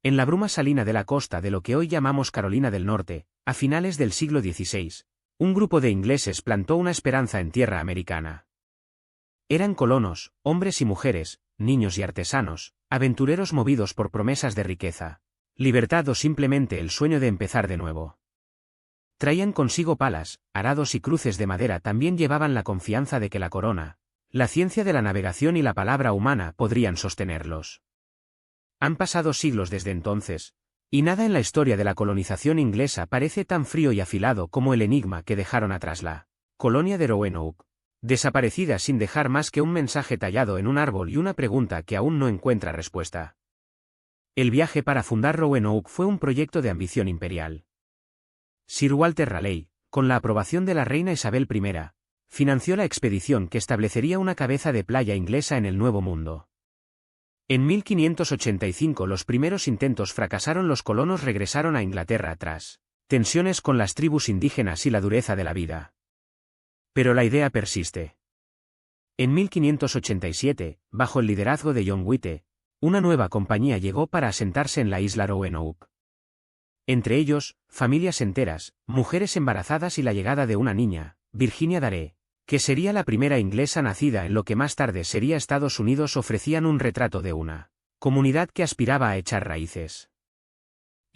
En la bruma salina de la costa de lo que hoy llamamos Carolina del Norte, a finales del siglo XVI, un grupo de ingleses plantó una esperanza en tierra americana. Eran colonos, hombres y mujeres, niños y artesanos, aventureros movidos por promesas de riqueza, libertad o simplemente el sueño de empezar de nuevo. Traían consigo palas, arados y cruces de madera. También llevaban la confianza de que la corona, la ciencia de la navegación y la palabra humana podrían sostenerlos. Han pasado siglos desde entonces, y nada en la historia de la colonización inglesa parece tan frío y afilado como el enigma que dejaron atrás la colonia de Roanoke, desaparecida sin dejar más que un mensaje tallado en un árbol y una pregunta que aún no encuentra respuesta. El viaje para fundar Roanoke fue un proyecto de ambición imperial. Sir Walter Raleigh, con la aprobación de la reina Isabel I, financió la expedición que establecería una cabeza de playa inglesa en el Nuevo Mundo. En 1585 los primeros intentos fracasaron. Los colonos regresaron a Inglaterra tras tensiones con las tribus indígenas y la dureza de la vida. Pero la idea persiste. En 1587, bajo el liderazgo de John White, una nueva compañía llegó para asentarse en la isla Roanoke. Entre ellos, familias enteras, mujeres embarazadas y la llegada de una niña, Virginia Dare, que sería la primera inglesa nacida en lo que más tarde sería Estados Unidos, ofrecían un retrato de una comunidad que aspiraba a echar raíces.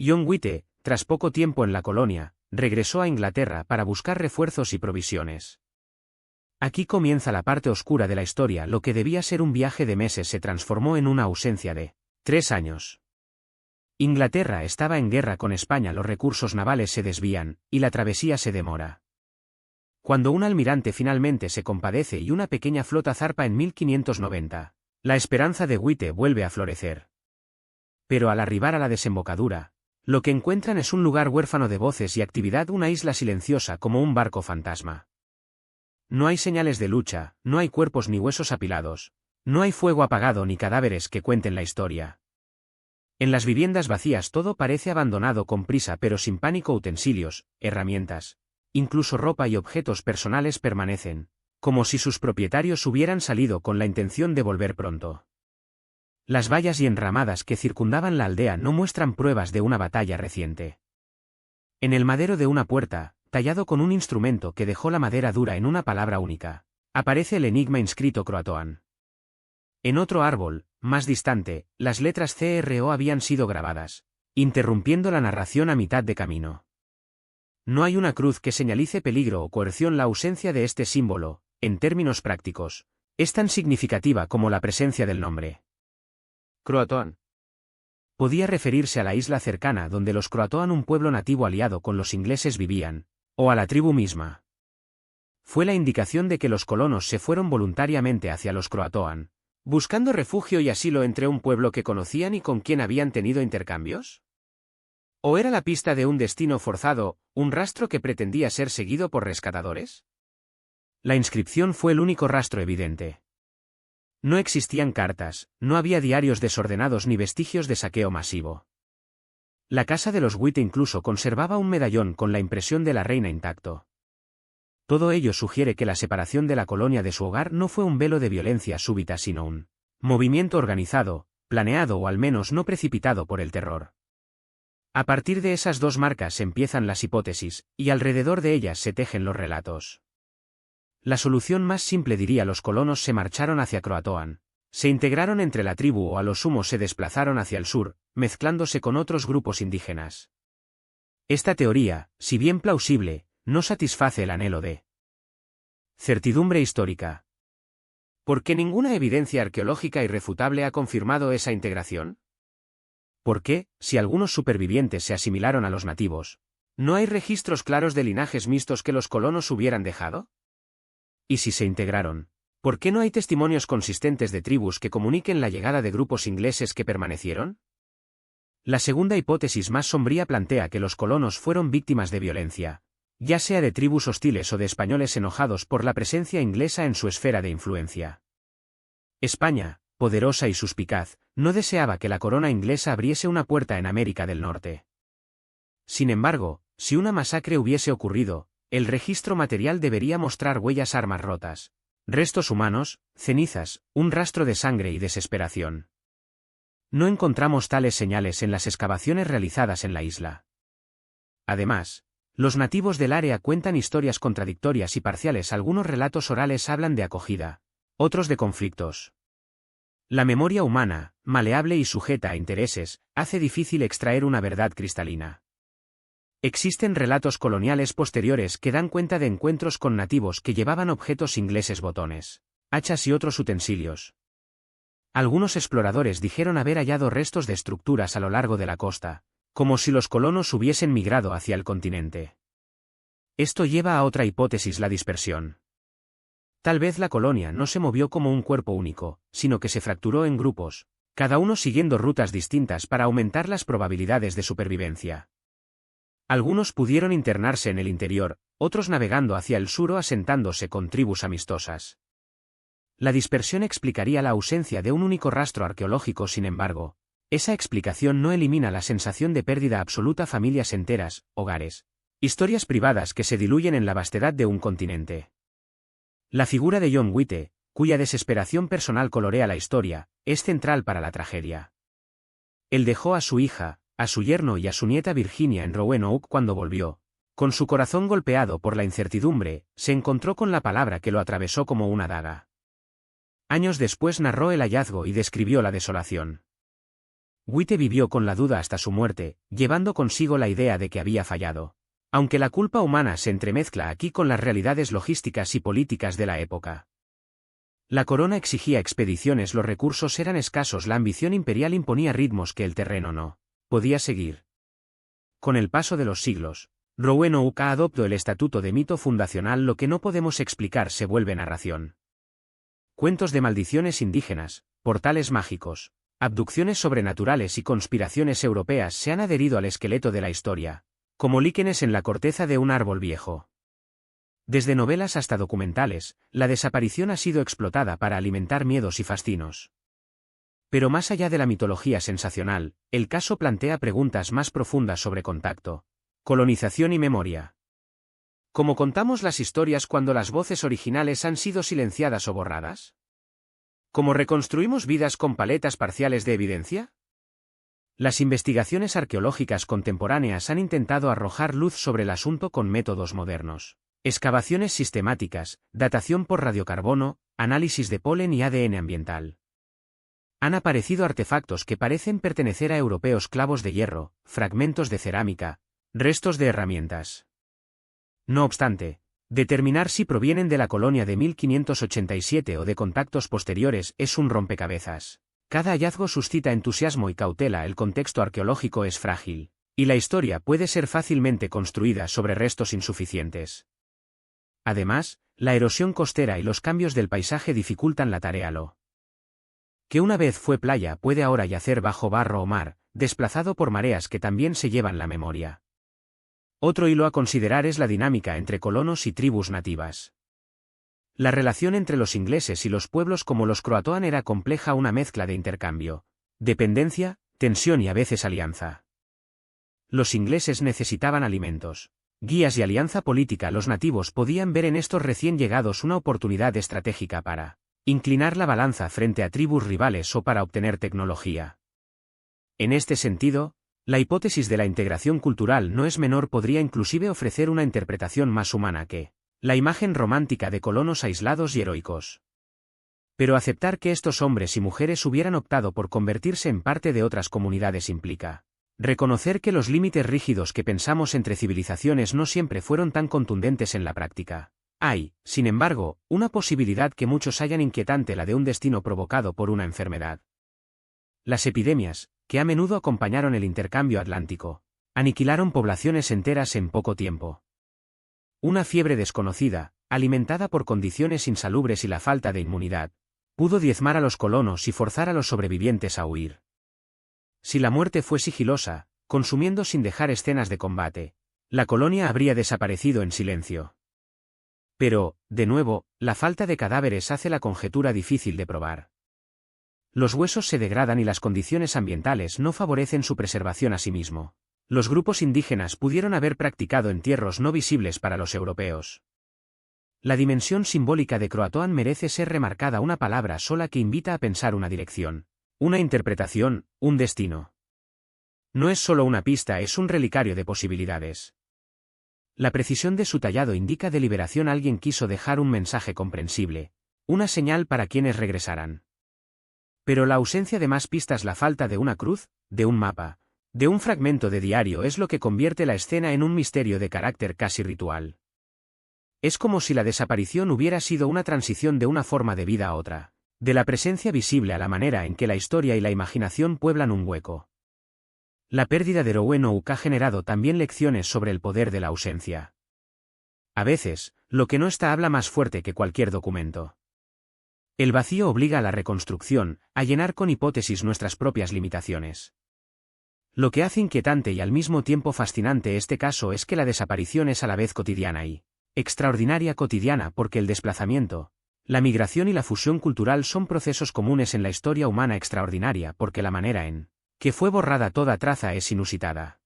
John White, tras poco tiempo en la colonia, regresó a Inglaterra para buscar refuerzos y provisiones. Aquí comienza la parte oscura de la historia. Lo que debía ser un viaje de meses se transformó en una ausencia de 3 años. Inglaterra estaba en guerra con España, los recursos navales se desvían, y la travesía se demora. Cuando un almirante finalmente se compadece y una pequeña flota zarpa en 1590, la esperanza de White vuelve a florecer. Pero al arribar a la desembocadura, lo que encuentran es un lugar huérfano de voces y actividad, una isla silenciosa como un barco fantasma. No hay señales de lucha, no hay cuerpos ni huesos apilados, no hay fuego apagado ni cadáveres que cuenten la historia. En las viviendas vacías todo parece abandonado con prisa pero sin pánico. Utensilios, herramientas, incluso ropa y objetos personales permanecen, como si sus propietarios hubieran salido con la intención de volver pronto. Las vallas y enramadas que circundaban la aldea no muestran pruebas de una batalla reciente. En el madero de una puerta, tallado con un instrumento que dejó la madera dura en una palabra única, aparece el enigma inscrito Croatoan. En otro árbol, más distante, las letras CRO habían sido grabadas, interrumpiendo la narración a mitad de camino. No hay una cruz que señalice peligro o coerción. La ausencia de este símbolo, en términos prácticos, es tan significativa como la presencia del nombre. Croatoan. Podía referirse a la isla cercana donde los Croatoan, un pueblo nativo aliado con los ingleses, vivían, o a la tribu misma. Fue la indicación de que los colonos se fueron voluntariamente hacia los Croatoan, buscando refugio y asilo entre un pueblo que conocían y con quien habían tenido intercambios. ¿O era la pista de un destino forzado, un rastro que pretendía ser seguido por rescatadores? La inscripción fue el único rastro evidente. No existían cartas, no había diarios desordenados ni vestigios de saqueo masivo. La casa de los White incluso conservaba un medallón con la impresión de la reina intacto. Todo ello sugiere que la separación de la colonia de su hogar no fue un velo de violencia súbita sino un movimiento organizado, planeado o al menos no precipitado por el terror. A partir de esas dos marcas empiezan las hipótesis, y alrededor de ellas se tejen los relatos. La solución más simple diría: los colonos se marcharon hacia Croatoan, se integraron entre la tribu o a lo sumo se desplazaron hacia el sur, mezclándose con otros grupos indígenas. Esta teoría, si bien plausible, no satisface el anhelo de certidumbre histórica. ¿Por qué ninguna evidencia arqueológica irrefutable ha confirmado esa integración? ¿Por qué, si algunos supervivientes se asimilaron a los nativos, no hay registros claros de linajes mixtos que los colonos hubieran dejado? Y si se integraron, ¿por qué no hay testimonios consistentes de tribus que comuniquen la llegada de grupos ingleses que permanecieron? La segunda hipótesis más sombría plantea que los colonos fueron víctimas de violencia, ya sea de tribus hostiles o de españoles enojados por la presencia inglesa en su esfera de influencia. España, poderosa y suspicaz, no deseaba que la corona inglesa abriese una puerta en América del Norte. Sin embargo, si una masacre hubiese ocurrido, el registro material debería mostrar huellas, armas rotas, restos humanos, cenizas, un rastro de sangre y desesperación. No encontramos tales señales en las excavaciones realizadas en la isla. Además, los nativos del área cuentan historias contradictorias y parciales. Algunos relatos orales hablan de acogida, otros de conflictos. La memoria humana, maleable y sujeta a intereses, hace difícil extraer una verdad cristalina. Existen relatos coloniales posteriores que dan cuenta de encuentros con nativos que llevaban objetos ingleses, botones, hachas y otros utensilios. Algunos exploradores dijeron haber hallado restos de estructuras a lo largo de la costa, como si los colonos hubiesen migrado hacia el continente. Esto lleva a otra hipótesis: la dispersión. Tal vez la colonia no se movió como un cuerpo único, sino que se fracturó en grupos, cada uno siguiendo rutas distintas para aumentar las probabilidades de supervivencia. Algunos pudieron internarse en el interior, otros navegando hacia el sur o asentándose con tribus amistosas. La dispersión explicaría la ausencia de un único rastro arqueológico. Sin embargo, esa explicación no elimina la sensación de pérdida absoluta: familias enteras, hogares, historias privadas que se diluyen en la vastedad de un continente. La figura de John White, cuya desesperación personal colorea la historia, es central para la tragedia. Él dejó a su hija, a su yerno y a su nieta Virginia en Roanoke. Cuando volvió, con su corazón golpeado por la incertidumbre, se encontró con la palabra que lo atravesó como una daga. Años después narró el hallazgo y describió la desolación. White vivió con la duda hasta su muerte, llevando consigo la idea de que había fallado. Aunque la culpa humana se entremezcla aquí con las realidades logísticas y políticas de la época. La corona exigía expediciones, los recursos eran escasos, la ambición imperial imponía ritmos que el terreno no podía seguir. Con el paso de los siglos, Roanoke adoptó el estatuto de mito fundacional. Lo que no podemos explicar se vuelve narración. Cuentos de maldiciones indígenas, portales mágicos, abducciones sobrenaturales y conspiraciones europeas se han adherido al esqueleto de la historia, como líquenes en la corteza de un árbol viejo. Desde novelas hasta documentales, la desaparición ha sido explotada para alimentar miedos y fascinos. Pero más allá de la mitología sensacional, el caso plantea preguntas más profundas sobre contacto, colonización y memoria. ¿Cómo contamos las historias cuando las voces originales han sido silenciadas o borradas? ¿Cómo reconstruimos vidas con paletas parciales de evidencia? Las investigaciones arqueológicas contemporáneas han intentado arrojar luz sobre el asunto con métodos modernos. Excavaciones sistemáticas, datación por radiocarbono, análisis de polen y ADN ambiental. Han aparecido artefactos que parecen pertenecer a europeos: clavos de hierro, fragmentos de cerámica, restos de herramientas. No obstante, determinar si provienen de la colonia de 1587 o de contactos posteriores es un rompecabezas. Cada hallazgo suscita entusiasmo y cautela. El contexto arqueológico es frágil, y la historia puede ser fácilmente construida sobre restos insuficientes. Además, la erosión costera y los cambios del paisaje dificultan la tarea. Lo que una vez fue playa puede ahora yacer bajo barro o mar, desplazado por mareas que también se llevan la memoria. Otro hilo a considerar es la dinámica entre colonos y tribus nativas. La relación entre los ingleses y los pueblos como los croatoan era compleja, una mezcla de intercambio, dependencia, tensión y a veces alianza. Los ingleses necesitaban alimentos, guías y alianza política. Los nativos podían ver en estos recién llegados una oportunidad estratégica para inclinar la balanza frente a tribus rivales o para obtener tecnología. En este sentido, la hipótesis de la integración cultural no es menor. Podría inclusive ofrecer una interpretación más humana que la imagen romántica de colonos aislados y heroicos. Pero aceptar que estos hombres y mujeres hubieran optado por convertirse en parte de otras comunidades implica reconocer que los límites rígidos que pensamos entre civilizaciones no siempre fueron tan contundentes en la práctica. Hay, sin embargo, una posibilidad que muchos hallan inquietante: la de un destino provocado por una enfermedad. Las epidemias, que a menudo acompañaron el intercambio atlántico, aniquilaron poblaciones enteras en poco tiempo. Una fiebre desconocida, alimentada por condiciones insalubres y la falta de inmunidad, pudo diezmar a los colonos y forzar a los sobrevivientes a huir. Si la muerte fue sigilosa, consumiendo sin dejar escenas de combate, la colonia habría desaparecido en silencio. Pero, de nuevo, la falta de cadáveres hace la conjetura difícil de probar. Los huesos se degradan y las condiciones ambientales no favorecen su preservación. Asimismo, los grupos indígenas pudieron haber practicado entierros no visibles para los europeos. La dimensión simbólica de Croatoan merece ser remarcada: una palabra sola que invita a pensar una dirección. una interpretación, un destino. No es solo una pista, es un relicario de posibilidades. La precisión de su tallado indica deliberación. Alguien quiso dejar un mensaje comprensible, una señal para quienes regresaran. Pero la ausencia de más pistas, la falta de una cruz, de un mapa, de un fragmento de diario es lo que convierte la escena en un misterio de carácter casi ritual. Es como si la desaparición hubiera sido una transición de una forma de vida a otra, de la presencia visible a la manera en que la historia y la imaginación pueblan un hueco. La pérdida de Roanoke ha generado también lecciones sobre el poder de la ausencia. A veces, lo que no está habla más fuerte que cualquier documento. El vacío obliga a la reconstrucción, a llenar con hipótesis nuestras propias limitaciones. Lo que hace inquietante y al mismo tiempo fascinante este caso es que la desaparición es a la vez cotidiana y extraordinaria. Cotidiana porque el desplazamiento, la migración y la fusión cultural son procesos comunes en la historia humana. Extraordinaria porque la manera en que fue borrada toda traza es inusitada.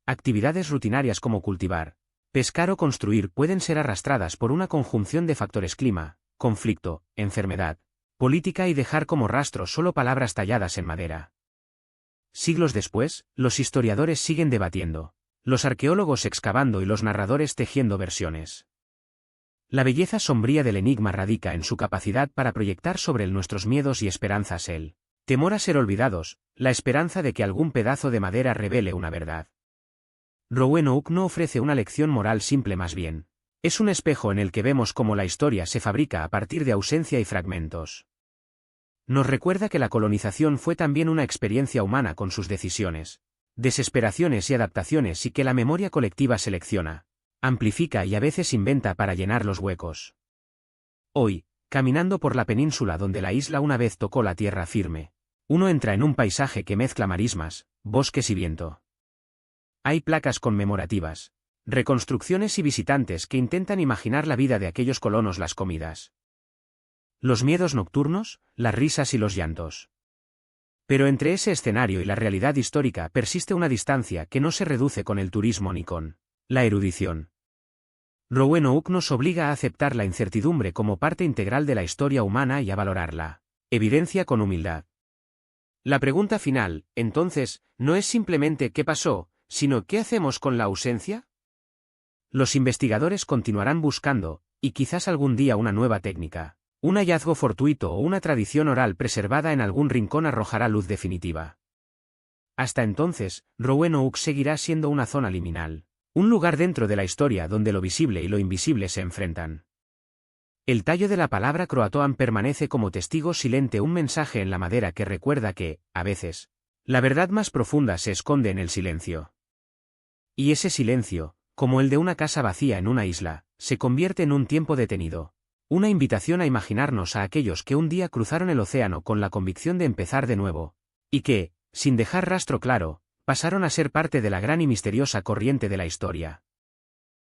Actividades rutinarias como cultivar, pescar o construir pueden ser arrastradas por una conjunción de factores: clima, conflicto, enfermedad, política, y dejar como rastro solo palabras talladas en madera. Siglos después, los historiadores siguen debatiendo, los arqueólogos excavando y los narradores tejiendo versiones. La belleza sombría del enigma radica en su capacidad para proyectar sobre él nuestros miedos y esperanzas, el temor a ser olvidados, la esperanza de que algún pedazo de madera revele una verdad. Roanoke no ofrece una lección moral simple, más bien es un espejo en el que vemos cómo la historia se fabrica a partir de ausencia y fragmentos. Nos recuerda que la colonización fue también una experiencia humana con sus decisiones, desesperaciones y adaptaciones, y que la memoria colectiva selecciona, amplifica y a veces inventa para llenar los huecos. Hoy, caminando por la península donde la isla una vez tocó la tierra firme, uno entra en un paisaje que mezcla marismas, bosques y viento. Hay placas conmemorativas, reconstrucciones y visitantes que intentan imaginar la vida de aquellos colonos, las comidas, los miedos nocturnos, las risas y los llantos. Pero entre ese escenario y la realidad histórica persiste una distancia que no se reduce con el turismo ni con la erudición. Roanoke nos obliga a aceptar la incertidumbre como parte integral de la historia humana y a valorar la evidencia con humildad. La pregunta final, entonces, no es simplemente ¿qué pasó?, sino ¿qué hacemos con la ausencia? Los investigadores continuarán buscando, y quizás algún día una nueva técnica, un hallazgo fortuito o una tradición oral preservada en algún rincón arrojará luz definitiva. Hasta entonces, Roanoke seguirá siendo una zona liminal, un lugar dentro de la historia donde lo visible y lo invisible se enfrentan. El tallo de la palabra Croatoan permanece como testigo silente, un mensaje en la madera que recuerda que, a veces, la verdad más profunda se esconde en el silencio. Y ese silencio, como el de una casa vacía en una isla, se convierte en un tiempo detenido, una invitación a imaginarnos a aquellos que un día cruzaron el océano con la convicción de empezar de nuevo, y que, sin dejar rastro claro, pasaron a ser parte de la gran y misteriosa corriente de la historia.